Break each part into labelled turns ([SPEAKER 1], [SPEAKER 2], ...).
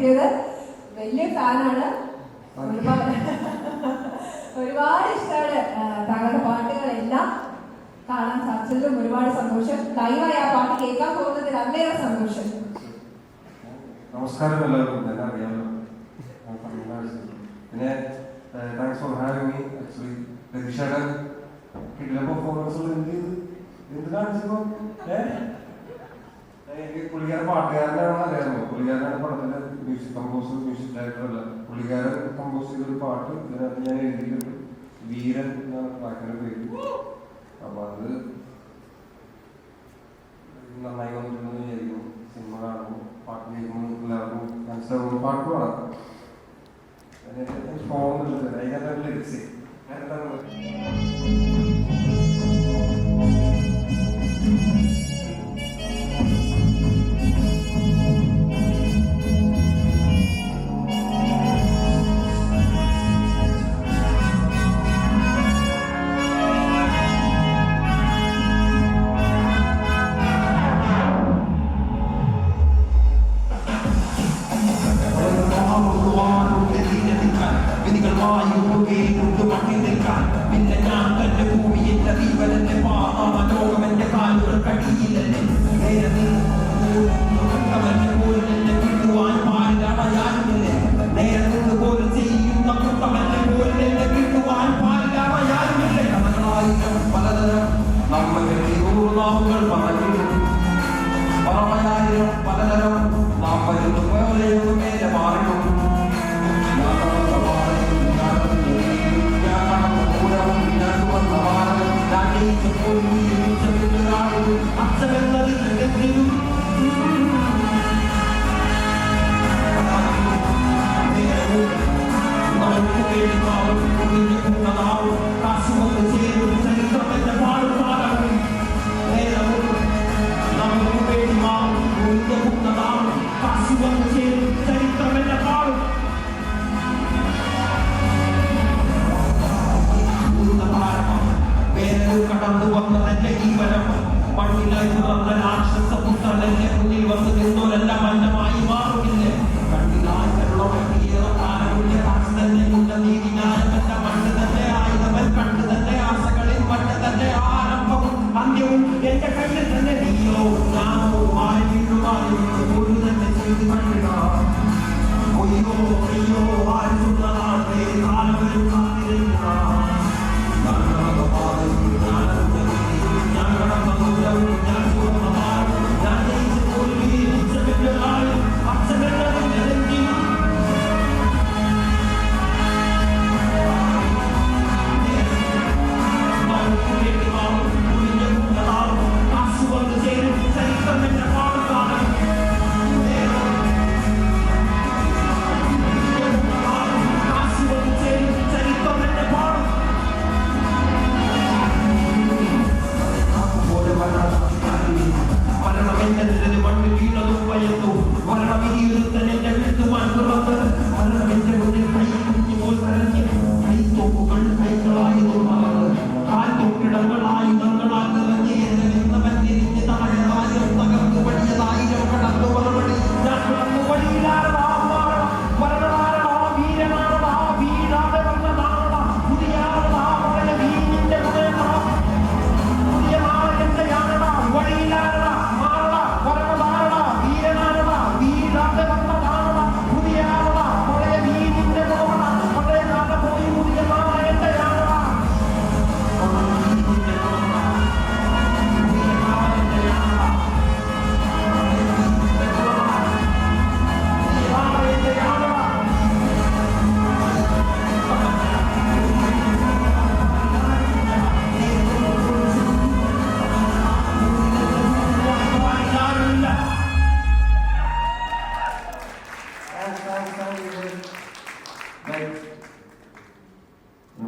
[SPEAKER 1] കിട്ടിയത്. വലിയ ഫാനാണ്, ഒരുപാട് ഇഷ്ടമാണ് താങ്കളുടെ പാട്ടുകളെല്ലാം കാണാൻ സാധിച്ചതിലും ഒരുപാട് സന്തോഷം. ലൈവായി ആ പാട്ട് കേൾക്കാൻ പോകുന്നതിൽ അതിലേറെ സന്തോഷം.
[SPEAKER 2] നമസ്കാരം എല്ലാവർക്കും. എന്നെ അറിയാമല്ലോ. പിന്നെ thanks for having me. Actually രതീഷേടെ കിട്ടിയ പെർഫോമൻസുകൾ എന്ത് കാണിച്ചപ്പോ എനിക്ക് പുള്ളിക്കാരൻ പാട്ടുകാരനാണെന്ന് അറിയാമോ. പുള്ളിക്കാരനാണ് പടത്തിന്റെ മ്യൂസിക് കമ്പോസർ, മ്യൂസിക് ഡയറക്ടർ അല്ല. പുള്ളിക്കാരൻ കമ്പോസ് ചെയ്തൊരു പാട്ട് ഇതിനകത്ത് ഞാൻ എഴുതിയിട്ടുണ്ട്. വീരൻ എന്നാണ് പാട്ടിന്റെ പേര്. അപ്പൊ അത് നന്നായി വന്നിട്ടുണ്ടെന്ന് വിചാരിക്കുന്നു. സിനിമ കാണുമ്പോൾ പാട്ട് കേൾക്കുമ്പോൾ എല്ലാവർക്കും മനസ്സിലാവുന്ന പാട്ട് പാടാം. ഫോണുള്ളത് അതിനകത്ത് ലിറിക്സ്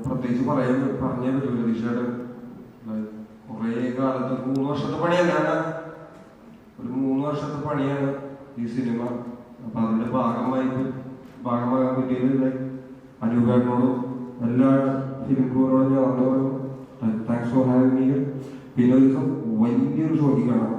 [SPEAKER 2] പ്രത്യേകിച്ച് പറഞ്ഞേ പറ്റൂല. രതീഷേടെ കുറേ കാലത്ത് 3 വർഷത്തെ പണിയല്ല, ഒരു 3 വർഷത്തെ പണിയാണ് ഈ സിനിമ. അപ്പൊ അതിന്റെ ഭാഗമാകാൻ പറ്റിയത് അനൂപേട്ടനോടും എല്ലാ ഫിലിം ക്രൂവിനോടും ഞാൻ പറഞ്ഞു താങ്ക്സ് ഫോർ ഹാവിങ് മീ. പിന്നെ ഒരു ദിവസം വലിയൊരു ഷോയ്ക്ക് കാണാം.